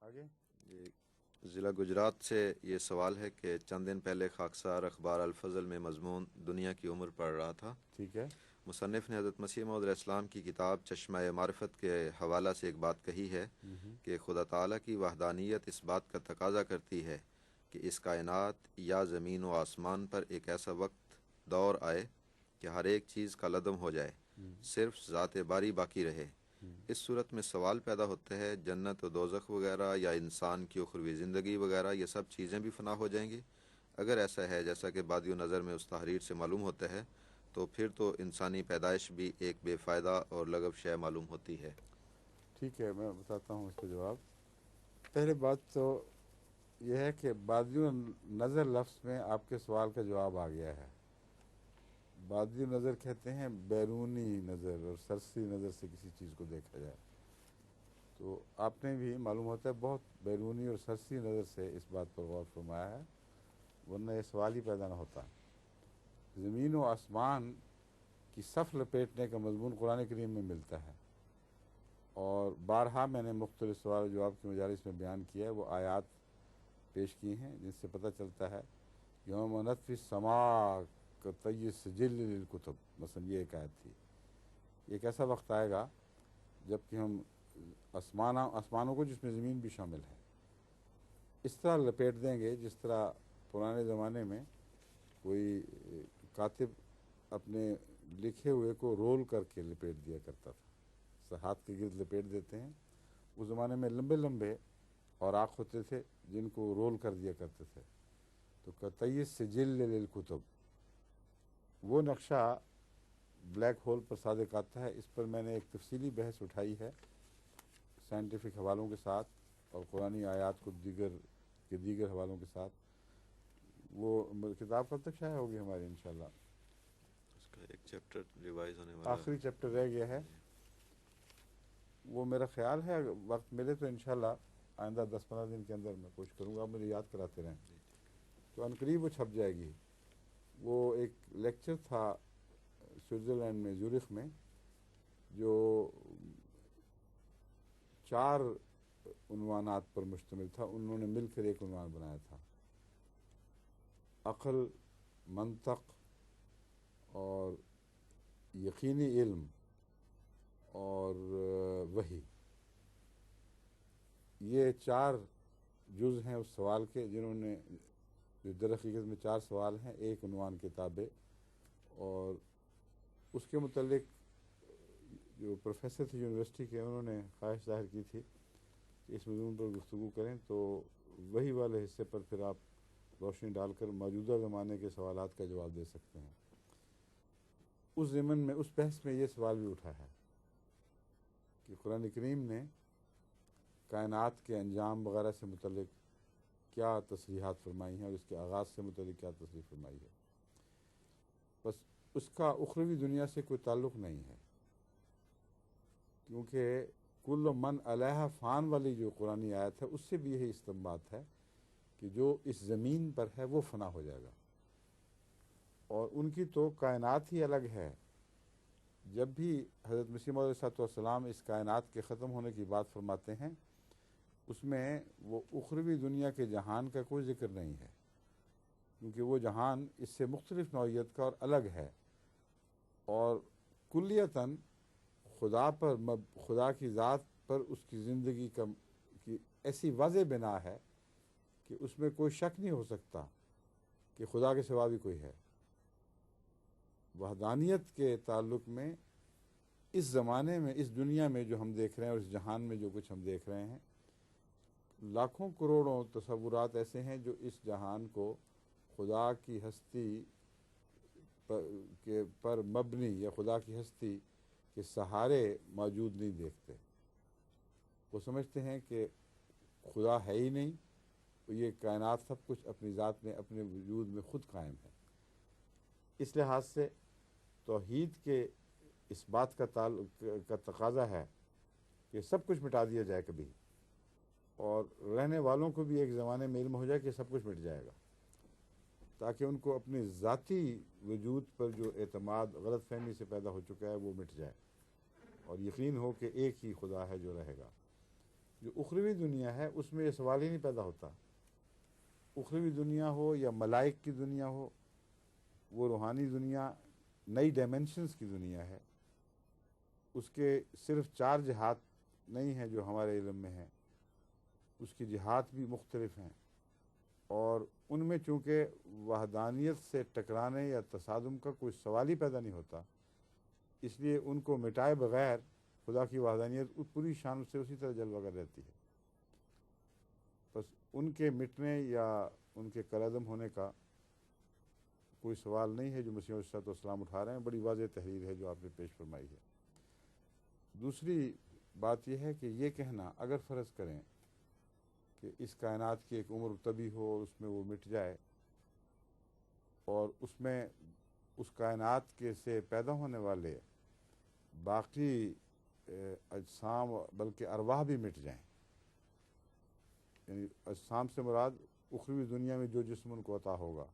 آگے یہ ضلع گجرات سے یہ سوال ہے کہ چند دن پہلے خاکسار اخبار الفضل میں مضمون دنیا کی عمر پڑھ رہا تھا۔ ٹھیک ہے. مصنف نے حضرت مسیح موعود علیہ السلام کی کتاب چشمہ معرفت کے حوالہ سے ایک بات کہی ہے کہ خدا تعالیٰ کی وحدانیت اس بات کا تقاضا کرتی ہے کہ اس کائنات یا زمین و آسمان پر ایک ایسا وقت دور آئے کہ ہر ایک چیز کا لدم ہو جائے، صرف ذات باری باقی رہے۔ اس صورت میں سوال پیدا ہوتا ہے جنت و دوزخ وغیرہ یا انسان کی اخروی زندگی وغیرہ یہ سب چیزیں بھی فنا ہو جائیں گی؟ اگر ایسا ہے جیسا کہ بادی و نظر میں اس تحریر سے معلوم ہوتا ہے تو پھر تو انسانی پیدائش بھی ایک بے فائدہ اور لغو شے معلوم ہوتی ہے۔ ٹھیک ہے، میں بتاتا ہوں اس کا جواب. پہلے بات تو یہ ہے کہ بادی نظر لفظ میں آپ کے سوال کا جواب آ گیا ہے. بادی نظر کہتے ہیں بیرونی نظر اور سرسری نظر سے کسی چیز کو دیکھا جائے. تو آپ نے بھی معلوم ہوتا ہے بہت بیرونی اور سرسری نظر سے اس بات پر غور فرمایا ہے، ورنہ یہ سوال ہی پیدا نہ ہوتا. زمین و آسمان کی صف لپیٹنے کا مضمون قرآن کریم میں ملتا ہے، اور بارہا میں نے مختلف سوال و جواب کی مجالس میں بیان کیا ہے، وہ آیات پیش کی ہیں جن سے پتہ چلتا ہے یوم نطوی السماء کطی السجل للکتب، مثلا یہ ایک آیت تھی. ایک ایسا وقت آئے گا جب کہ ہم آسمانوں کو، جس میں زمین بھی شامل ہے، اس طرح لپیٹ دیں گے جس طرح پرانے زمانے میں کوئی کاتب اپنے لکھے ہوئے کو رول کر کے لپیٹ دیا کرتا تھا. ہاتھ کے گرد لپیٹ دیتے ہیں. اس زمانے میں لمبے لمبے اوراق ہوتے تھے جن کو رول کر دیا کرتے تھے. تو قطعی سجل للکتب، وہ نقشہ بلیک ہول پر صادق آتا ہے. اس پر میں نے ایک تفصیلی بحث اٹھائی ہے سائنٹیفک حوالوں کے ساتھ اور قرآنی آیات کو دیگر حوالوں کے ساتھ. وہ کتاب کب تک شائع ہوگی ہماری انشاءاللہ؟ اس کا ایک چیپٹر ریوائز ہونے والا ہے، آخری چیپٹر رہ گیا ہے. وہ میرا خیال ہے وقت ملے تو انشاءاللہ آئندہ 10-15 دن کے اندر میں کوشش کروں گا، آپ مجھے یاد کراتے رہیں تو عنقریب وہ چھپ جائے گی. وہ ایک لیکچر تھا سوئٹزرلینڈ میں زورخ میں، جو 4 عنوانات پر مشتمل تھا. انہوں نے مل کر ایک عنوان بنایا تھا: عقل، منطق اور یقینی علم اور وحی. یہ 4 جز ہیں اس سوال کے، جنہوں نے در حقیقت میں 4 سوال ہیں ایک عنوان کے تابع. اور اس کے متعلق جو پروفیسر تھے یونیورسٹی کے، انہوں نے خواہش ظاہر کی تھی کہ اس موضوع پر گفتگو کریں، تو وہی والے حصے پر پھر آپ روشنی ڈال کر موجودہ زمانے کے سوالات کا جواب دے سکتے ہیں. اس ضمن میں اس بحث میں یہ سوال بھی اٹھا ہے کہ قرآن کریم نے کائنات کے انجام وغیرہ سے متعلق کیا تصریحات فرمائی ہیں اور اس کے آغاز سے متعلق کیا تصریح فرمائی ہے. بس اس کا اخروی دنیا سے کوئی تعلق نہیں ہے، کیونکہ کل من علیہ فان والی جو قرآنی آیت ہے اس سے بھی یہی استنباط ہے کہ جو اس زمین پر ہے وہ فنا ہو جائے گا. اور ان کی تو کائنات ہی الگ ہے. جب بھی حضرت مسیح موعود علیہ السلام اس کائنات کے ختم ہونے کی بات فرماتے ہیں، اس میں وہ اخروی دنیا کے جہان کا کوئی ذکر نہیں ہے، کیونکہ وہ جہان اس سے مختلف نوعیت کا اور الگ ہے. اور کلیتاً خدا کی ذات پر اس کی زندگی کی ایسی واضح بنا ہے کہ اس میں کوئی شک نہیں ہو سکتا کہ خدا کے سوا بھی کوئی ہے. وحدانیت کے تعلق میں اس زمانے میں، اس دنیا میں جو ہم دیکھ رہے ہیں اور اس جہان میں جو کچھ ہم دیکھ رہے ہیں، لاکھوں کروڑوں تصورات ایسے ہیں جو اس جہان کو خدا کی ہستی پر مبنی یا خدا کی ہستی کے سہارے موجود نہیں دیکھتے. وہ سمجھتے ہیں کہ خدا ہے ہی نہیں، یہ کائنات سب کچھ اپنی ذات میں، اپنے وجود میں خود قائم ہے. اس لحاظ سے توحید کے اس بات کا تقاضا ہے کہ سب کچھ مٹا دیا جائے کبھی، اور رہنے والوں کو بھی ایک زمانے میں علم ہو جائے کہ سب کچھ مٹ جائے گا، تاکہ ان کو اپنی ذاتی وجود پر جو اعتماد غلط فہمی سے پیدا ہو چکا ہے وہ مٹ جائے اور یقین ہو کہ ایک ہی خدا ہے جو رہے گا. جو اخروی دنیا ہے اس میں یہ سوال ہی نہیں پیدا ہوتا. اخروی دنیا ہو یا ملائک کی دنیا ہو، وہ روحانی دنیا نئی ڈائمنشنز کی دنیا ہے. اس کے صرف 4 جہات نہیں ہیں جو ہمارے علم میں ہیں، اس کی جہات بھی مختلف ہیں، اور ان میں چونکہ وحدانیت سے ٹکرانے یا تصادم کا کوئی سوال ہی پیدا نہیں ہوتا، اس لیے ان کو مٹائے بغیر خدا کی وحدانیت پوری شان سے اسی طرح جلوہ گر رہتی ہے. بس ان کے مٹنے یا ان کے کالعدم ہونے کا کوئی سوال نہیں ہے جو مسیح علیہ الصلوۃ والسلام اٹھا رہے ہیں. بڑی واضح تحریر ہے جو آپ نے پیش فرمائی ہے. دوسری بات یہ ہے کہ یہ کہنا، اگر فرض کریں کہ اس کائنات کی ایک عمر طبی ہو اور اس میں وہ مٹ جائے، اور اس میں اس کائنات کے سے پیدا ہونے والے باقی اجسام بلکہ ارواح بھی مٹ جائیں، یعنی اجسام سے مراد اخروی دنیا میں جو جسم ان کو عطا ہوگا،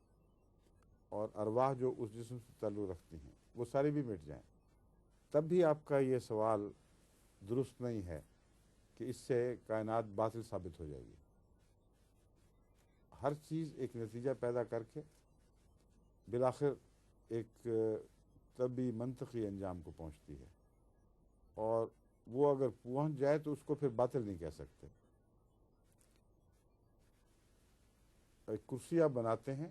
اور ارواح جو اس جسم سے تعلق رکھتی ہیں وہ ساری بھی مٹ جائیں، تب بھی آپ کا یہ سوال درست نہیں ہے کہ اس سے کائنات باطل ثابت ہو جائے گی. ہر چیز ایک نتیجہ پیدا کر کے بالآخر ایک طبی منطقی انجام کو پہنچتی ہے، اور وہ اگر پہنچ جائے تو اس کو پھر باطل نہیں کہہ سکتے. ایک کرسی آپ بناتے ہیں،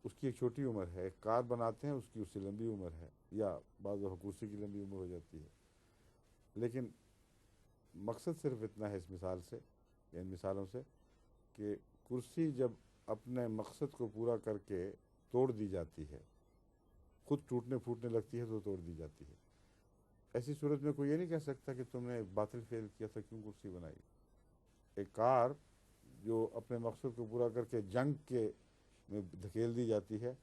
اس کی ایک چھوٹی عمر ہے. ایک کار بناتے ہیں، اس کی سے لمبی عمر ہے، یا بعض وقت کرسی کی لمبی عمر ہو جاتی ہے. لیکن مقصد صرف اتنا ہے اس مثال سے یا ان مثالوں سے کہ کرسی جب اپنے مقصد کو پورا کر کے توڑ دی جاتی ہے، خود ٹوٹنے پھوٹنے لگتی ہے تو توڑ دی جاتی ہے. ایسی صورت میں کوئی یہ نہیں کہہ سکتا کہ تم نے باطل فعل کیا تھا، کیوں کرسی بنائی. ایک کار جو اپنے مقصد کو پورا کر کے جنگ کے میں دھکیل دی جاتی ہے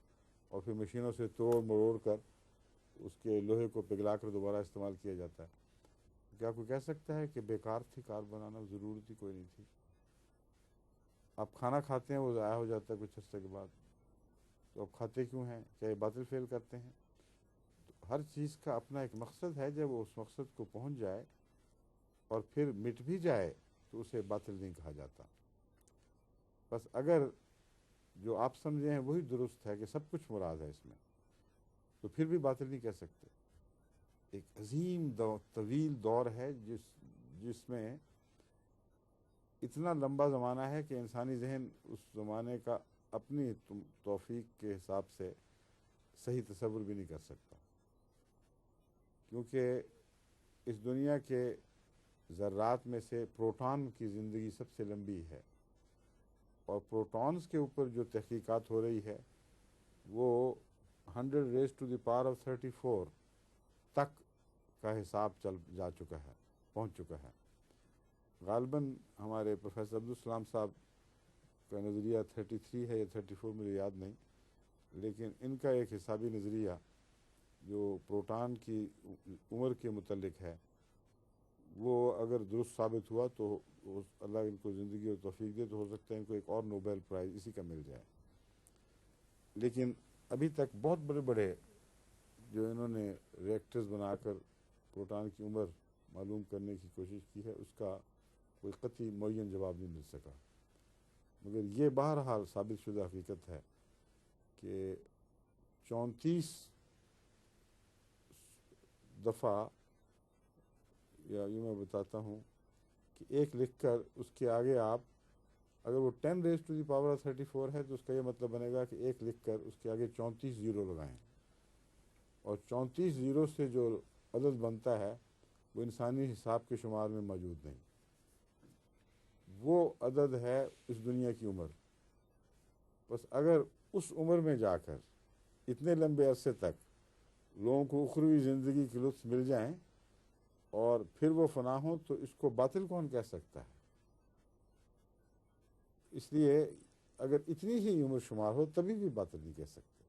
اور پھر مشینوں سے توڑ مروڑ کر اس کے لوہے کو پگھلا کر دوبارہ استعمال کیا جاتا ہے، کیا کوئی کہہ سکتا ہے کہ بیکار تھی کار بنانا، ضرورت ہی کوئی نہیں تھی. آپ کھانا کھاتے ہیں، وہ ضائع ہو جاتا ہے کچھ عرصے کے بعد، تو آپ کھاتے کیوں ہیں؟ کیا یہ باطل فعل کرتے ہیں؟ تو ہر چیز کا اپنا ایک مقصد ہے. جب وہ اس مقصد کو پہنچ جائے اور پھر مٹ بھی جائے تو اسے باطل نہیں کہا جاتا. بس اگر جو آپ سمجھے ہیں وہی درست ہے کہ سب کچھ مراد ہے اس میں، تو پھر بھی باطل نہیں کہہ سکتے. ایک عظیم طویل دور ہے جس میں اتنا لمبا زمانہ ہے کہ انسانی ذہن اس زمانے کا اپنی توفیق کے حساب سے صحیح تصور بھی نہیں کر سکتا، کیونکہ اس دنیا کے ذرات میں سے پروٹون کی زندگی سب سے لمبی ہے، اور پروٹونز کے اوپر جو تحقیقات ہو رہی ہے وہ 100⁻34 تک کا حساب جا چکا ہے، پہنچ چکا ہے. غالباً ہمارے پروفیسر عبدالسلام صاحب کا نظریہ 33 ہے یا 34 مجھے یاد نہیں، لیکن ان کا ایک حسابی نظریہ جو پروٹون کی عمر کے متعلق ہے، وہ اگر درست ثابت ہوا تو اللہ ان کو زندگی اور توفیق دے تو ہو سکتا ہے ان کو ایک اور نوبل پرائز اسی کا مل جائے. لیکن ابھی تک بہت بڑے بڑے جو انہوں نے ریئیکٹرز بنا کر پروٹون کی عمر معلوم کرنے کی کوشش کی ہے، اس کا کوئی قطعی معین جواب نہیں مل سکا. مگر یہ بہرحال ثابت شدہ حقیقت ہے کہ 34 دفعہ، یا یوں میں بتاتا ہوں کہ ایک لکھ کر اس کے آگے آپ اگر وہ 10⁻34 ہے تو اس کا یہ مطلب بنے گا کہ ایک لکھ کر اس کے آگے 34 زیرو لگائیں، اور 34 زیرو سے جو عدد بنتا ہے وہ انسانی حساب کے شمار میں موجود نہیں. وہ عدد ہے اس دنیا کی عمر. بس اگر اس عمر میں جا کر اتنے لمبے عرصے تک لوگوں کو اخروی زندگی کے لطف مل جائیں اور پھر وہ فنا ہوں تو اس کو باطل کون کہہ سکتا ہے؟ اس لیے اگر اتنی ہی عمر شمار ہو تبھی بھی باطل نہیں کہہ سکتے.